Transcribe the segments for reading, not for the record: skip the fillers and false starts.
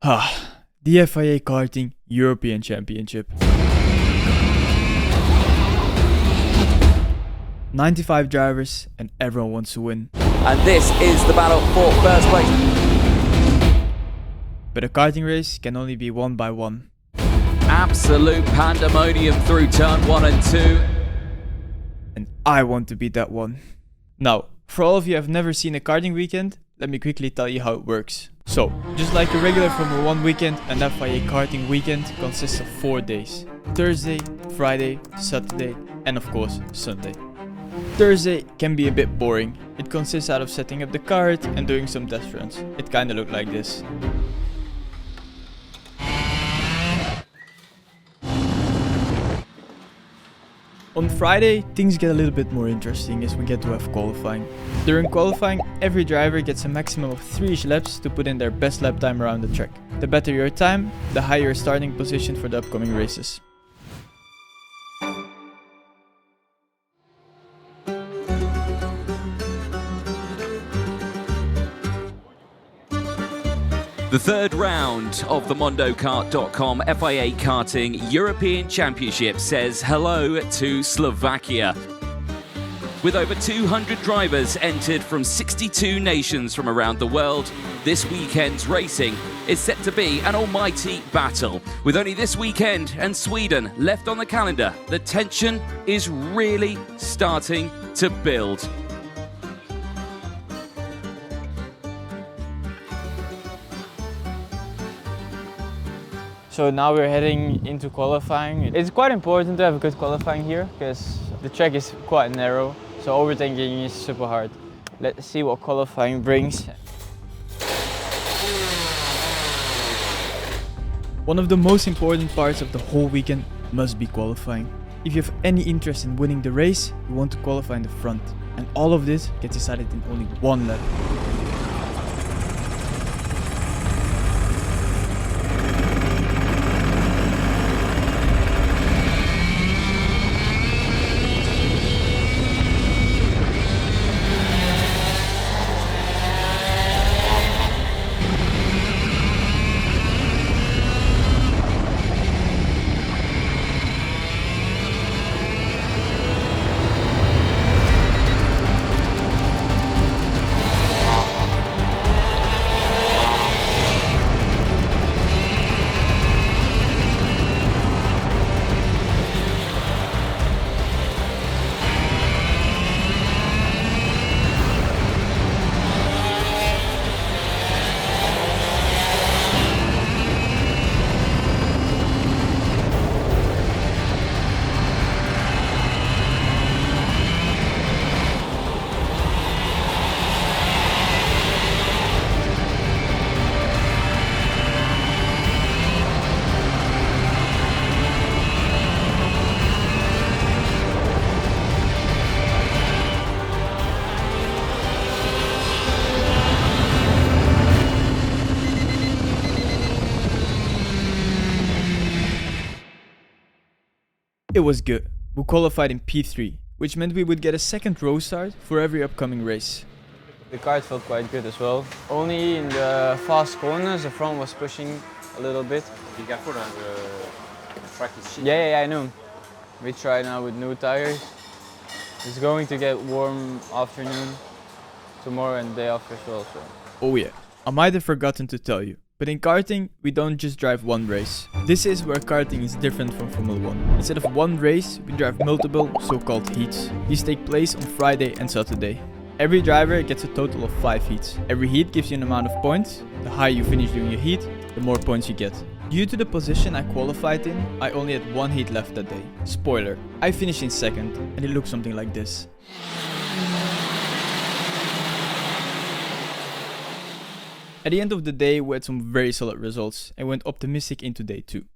The FIA Karting European Championship. 95 drivers and everyone wants to win. And this is the battle for first place. But a karting race can only be won by one. Absolute pandemonium through turn 1 and 2. And I want to be that one. Now, for all of you who have never seen a karting weekend, let me quickly tell you how it works. So, just like a regular Formula 1 weekend, an FIA karting weekend consists of 4 days. Thursday, Friday, Saturday, and of course, Sunday. Thursday can be a bit boring. It consists out of setting up the kart and doing some test runs. It kinda looked like this. On Friday, things get a little bit more interesting as we get to have qualifying. During qualifying, every driver gets a maximum of 3 laps to put in their best lap time around the track. The better your time, the higher your starting position for the upcoming races. The third round of the MondoKart.com FIA Karting European Championship says hello to Slovakia. With over 200 drivers entered from 62 nations from around the world, this weekend's racing is set to be an almighty battle. With only this weekend and Sweden left on the calendar, the tension is really starting to build. So now we're heading into qualifying. It's quite important to have a good qualifying here because the track is quite narrow, so overtaking is super hard. Let's see what qualifying brings. One of the most important parts of the whole weekend must be qualifying. If you have any interest in winning the race, you want to qualify in the front. And all of this gets decided in only one lap. It was good. We qualified in P3, which meant we would get a second row start for every upcoming race. The kart felt quite good as well. Only in the fast corners the front was pushing a little bit. Be careful, the track is shit. Yeah, I know. We try now with new tires. It's going to get warm afternoon, tomorrow and day after as well. So. Oh yeah, I might have forgotten to tell you. But in karting, we don't just drive one race. This is where karting is different from Formula 1. Instead of one race, we drive multiple so-called heats. These take place on Friday and Saturday. Every driver gets a total of 5 heats. Every heat gives you an amount of points. The higher you finish during your heat, the more points you get. Due to the position I qualified in, I only had 1 heat left that day. Spoiler, I finished in second, and it looked something like this. At the end of the day, we had some very solid results and went optimistic into day 2,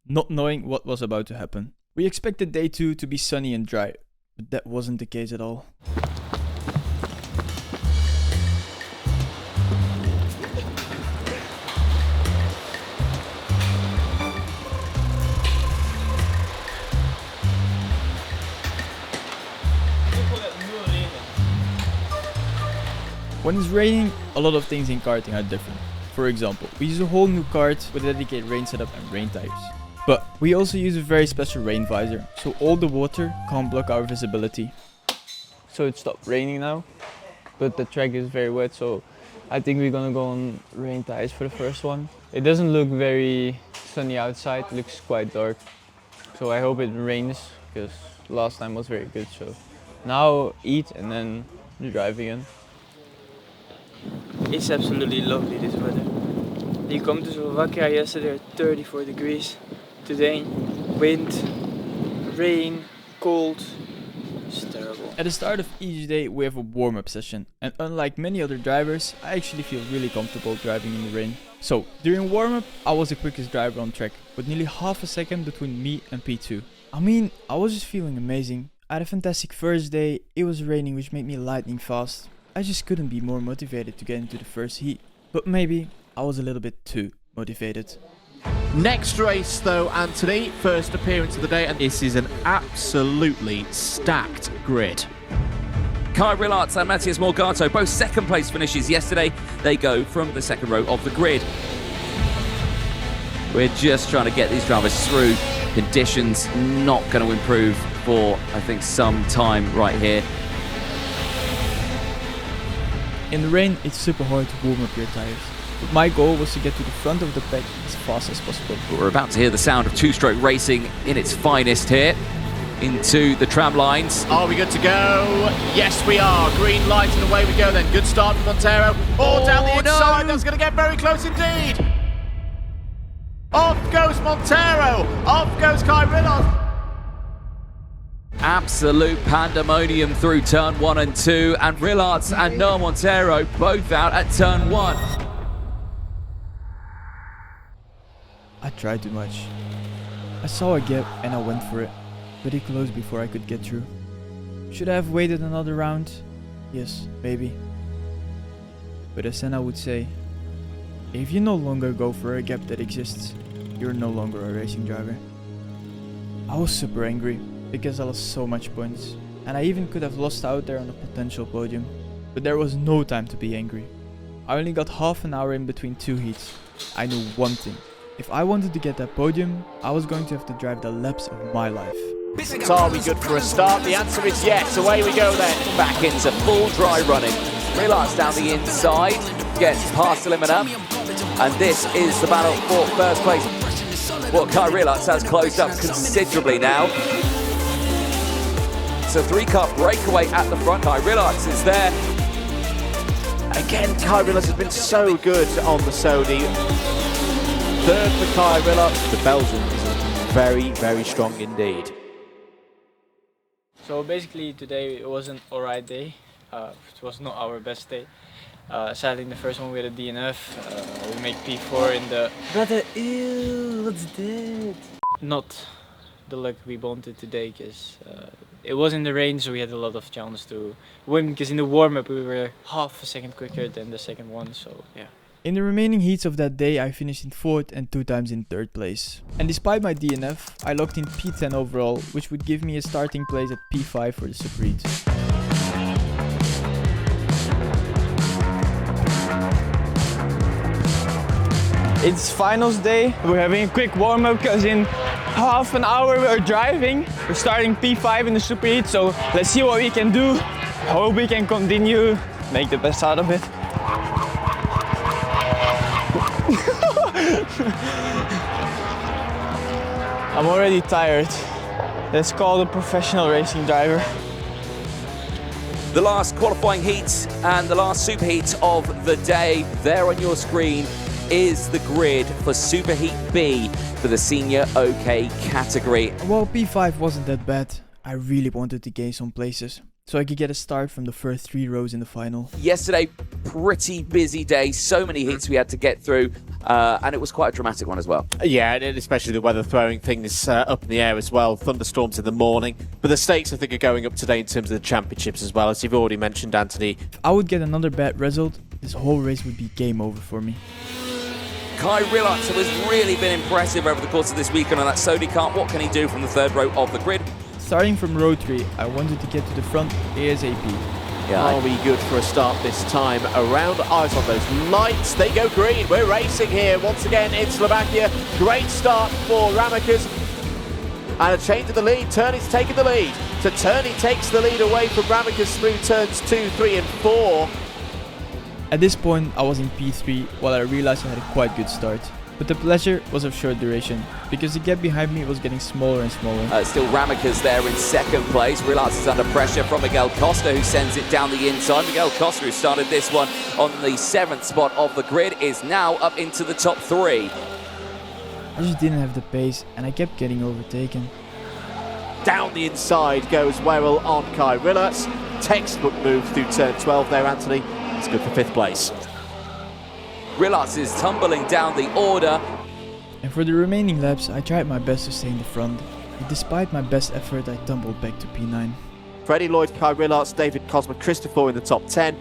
not knowing what was about to happen. We expected day 2 to be sunny and dry, but that wasn't the case at all. When it's raining, a lot of things in karting are different. For example, we use a whole new kart with a dedicated rain setup and rain tires. But we also use a very special rain visor, so all the water can't block our visibility. So it stopped raining now, but the track is very wet, so I think we're gonna go on rain tires for the first one. It doesn't look very sunny outside, it looks quite dark. So I hope it rains, because last time was very good. So now eat and then drive again. It's absolutely lovely, this weather. You come to Slovakia yesterday at 34 degrees. Today, wind, rain, cold. It's terrible. At the start of each day we have a warm-up session, and unlike many other drivers, I actually feel really comfortable driving in the rain. So during warm-up I was the quickest driver on track, with nearly half a second between me and P2. I mean, I was just feeling amazing. I had a fantastic first day, it was raining which made me lightning fast. I just couldn't be more motivated to get into the first heat. But maybe I was a little bit too motivated. Next race though, Anthony, first appearance of the day, and this is an absolutely stacked grid. Kai Rillaerts and Matthias Morgato, both second place finishes yesterday. They go from the second row of the grid. We're just trying to get these drivers through. Conditions not going to improve for, I think, some time right here. In the rain, it's super hard to warm up your tires. But my goal was to get to the front of the pack as fast as possible. But we're about to hear the sound of two-stroke racing in its finest here. Into the tram lines. Are we good to go? Yes, we are. Green light and away we go then. Good start from Montero. All down the inside. No. That's going to get very close indeed. Off goes Montero. Off goes Kai Rillaerts. Absolute pandemonium through turn 1 and 2, and Rillaerts and Noah Montero both out at turn 1. I tried too much. I saw a gap and I went for it, but it closed before I could get through. Should I have waited another round? Yes, maybe. But as Senna would say, if you no longer go for a gap that exists, you're no longer a racing driver. I was super angry, because I lost so much points, and I even could have lost out there on a potential podium. But there was no time to be angry. I only got half an hour in between two heats. I knew one thing. If I wanted to get that podium, I was going to have to drive the laps of my life. So are we good for a start? The answer is yes. Away we go then. Back into full dry running. Rillaerts down the inside, gets past the limiter, and this is the battle for first place. Well, Kai Rillaerts has closed up considerably now. It's a 3-car breakaway at the front. Kai Rillaerts is there. Again, Kai Rillaerts has been so good on the Sony. Third for Kai Rillaerts. The Belgian is very, very strong indeed. So basically today it was an alright day. It was not our best day. Sadly in the first one we had a DNF. We made P4 in the... Brother, ew, what's that? Not the luck we wanted today, because it was in the rain, so we had a lot of chance to win, because in the warm-up we were half a second quicker than the second one, so yeah. In the remaining heats of that day, I finished in 4th and 2 times in 3rd place. And despite my DNF, I locked in P10 overall, which would give me a starting place at P5 for the Super Heats. It's finals day. We're having a quick warm-up because in half an hour we're driving. We're starting P5 in the Super Heat, so let's see what we can do. Hope we can continue, make the best out of it. I'm already tired. Let's call the professional racing driver. The last qualifying heat and the last super heat of the day, there on your screen is the grid for Super Heat B for the Senior OK category. Well, P5 wasn't that bad. I really wanted to gain some places, so I could get a start from the first 3 rows in the final. Yesterday, pretty busy day, so many heats we had to get through, and it was quite a dramatic one as well. Yeah, and especially the weather throwing things up in the air as well. Thunderstorms in the morning. But the stakes, I think, are going up today in terms of the championships as well, as you've already mentioned, Anthony. If I would get another bad result, this whole race would be game over for me. Kai Rillaerts has really been impressive over the course of this weekend on that Sony kart. What can he do from the 3rd row of the grid? Starting from row 3, I wanted to get to the front ASAP. Are we good for a start this time around? Eyes on those lights. They go green. We're racing here once again in Slovakia. Great start for Ramakas. And a change of the lead. Turney's taken the lead. So Turney takes the lead away from Ramakas through turns 2, 3 and 4. At this point I was in P3 while I realized I had a quite good start. But the pleasure was of short duration, because the gap behind me was getting smaller and smaller. Still Ramakas there in second place. Rillaerts is under pressure from Miguel Costa, who sends it down the inside. Miguel Costa, who started this one on the 7th spot of the grid, is now up into the top 3. I just didn't have the pace and I kept getting overtaken. Down the inside goes Werrell on Kai Rillaerts. Textbook move through turn 12 there, Anthony. It's good for 5th place. Rillaerts is tumbling down the order. And for the remaining laps, I tried my best to stay in the front. But despite my best effort, I tumbled back to P9. Freddie Lloyd, Kai Rillaerts, David Cosma, Christopher in the top 10.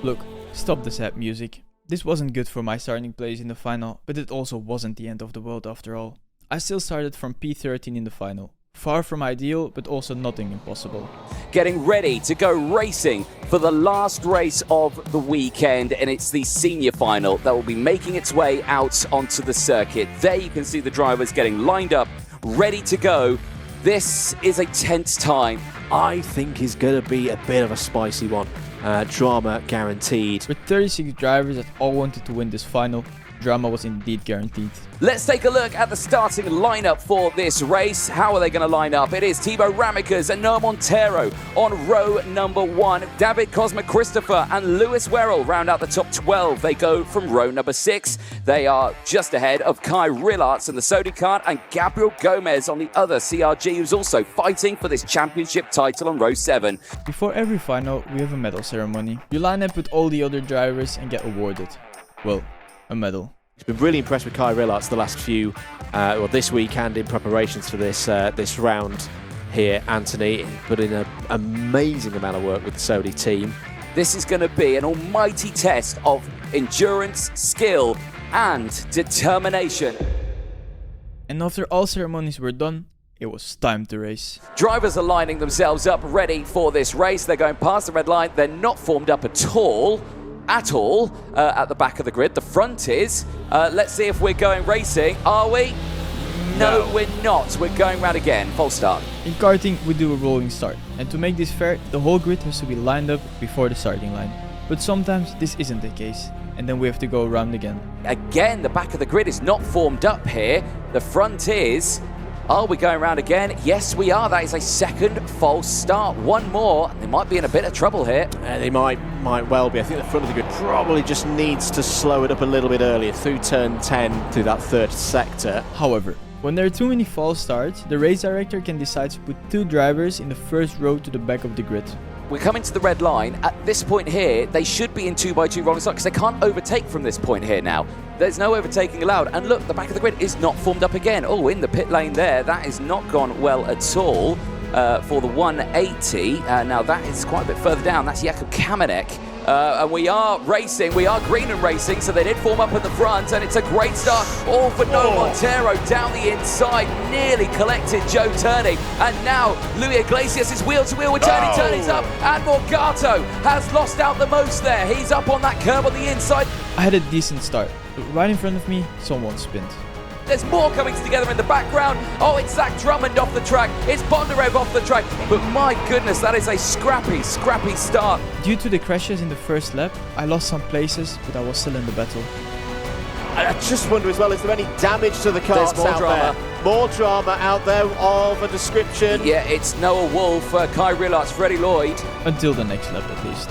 Look, stop the sad music. This wasn't good for my starting place in the final, but it also wasn't the end of the world after all. I still started from P13 in the final. Far from ideal, but also nothing impossible. Getting ready to go racing for the last race of the weekend, and it's the senior final that will be making its way out onto the circuit. There you can see the drivers getting lined up, ready to go. This is a tense time. I think is going to be a bit of a spicy one. Drama guaranteed. With 36 drivers that all wanted to win this final, drama was indeed guaranteed. Let's take a look at the starting lineup for this race. How are they going to line up? It is Thibaut Ramakas and Noah Montero on row number 1. David Cosma Christopher and Lewis Werrell round out the top 12. They go from row number 6. They are just ahead of Kai Rillaerts in the Sodi KART and Gabriel Gomez on the other CRG, who's also fighting for this championship title on row 7. Before every final, we have a medal ceremony. You line up with all the other drivers and get awarded, well, a medal. He's been really impressed with Kai Rillaerts the last few, this week and in preparations for this round here, Anthony. Put in an amazing amount of work with the Sodi team. This is going to be an almighty test of endurance, skill, and determination. And after all ceremonies were done, it was time to race. Drivers are lining themselves up ready for this race. They're going past the red line. They're not formed up at all at the back of the grid. The front is. Let's see if we're going racing. Are we? No, we're not. We're going round again. False start. In karting, we do a rolling start. And to make this fair, the whole grid has to be lined up before the starting line. But sometimes this isn't the case. And then we have to go around again. Again, the back of the grid is not formed up here. The front is. Are we going round again? Yes, we are. That is a second false start. One more. They might be in a bit of trouble here. They might well be. I think the front of the grid probably just needs to slow it up a little bit earlier through turn 10 through that 3rd sector. However, when there are too many false starts, the race director can decide to put 2 drivers in the first row to the back of the grid. We're coming to the red line. At this point here, they should be in 2x2 rolling start because they can't overtake from this point here now. There's no overtaking allowed. And look, the back of the grid is not formed up again. Oh, in the pit lane there, that has not gone well at all for the 180. Now that is quite a bit further down. That's Jakub Kamenek. And we are racing, we are green and racing, so they did form up at the front, and it's a great start, all for Noah Montero down the inside, nearly collected Joe Turney, and now Louis Iglesias is wheel to wheel with Turney. Turney's up, and Morgato has lost out the most there. He's up on that curb on the inside. I had a decent start, but right in front of me, someone spinned. There's more coming together in the background. Oh, it's Zach Drummond off the track. It's Bondarev off the track. But my goodness, that is a scrappy start. Due to the crashes in the first lap, I lost some places, but I was still in the battle. I just wonder as well, is there any damage to the cars There's more drama. there? More drama out there of a description. Yeah, it's Noah Wolf, Kai Rillaerts, Freddie Lloyd. Until the next lap at least.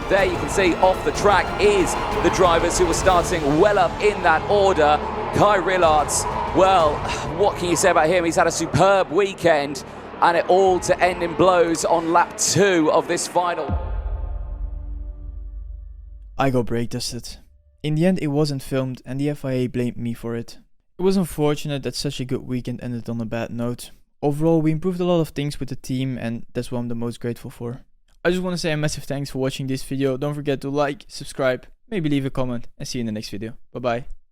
There you can see off the track is the drivers who were starting well up in that order. Kai Rillaerts, well, what can you say about him? He's had a superb weekend, and it all to end in blows on lap 2 of this final. I got brake dusted. In the end, it wasn't filmed, and the FIA blamed me for it. It was unfortunate that such a good weekend ended on a bad note. Overall, we improved a lot of things with the team, and that's what I'm the most grateful for. I just want to say a massive thanks for watching this video. Don't forget to like, subscribe, maybe leave a comment, and see you in the next video. Bye bye.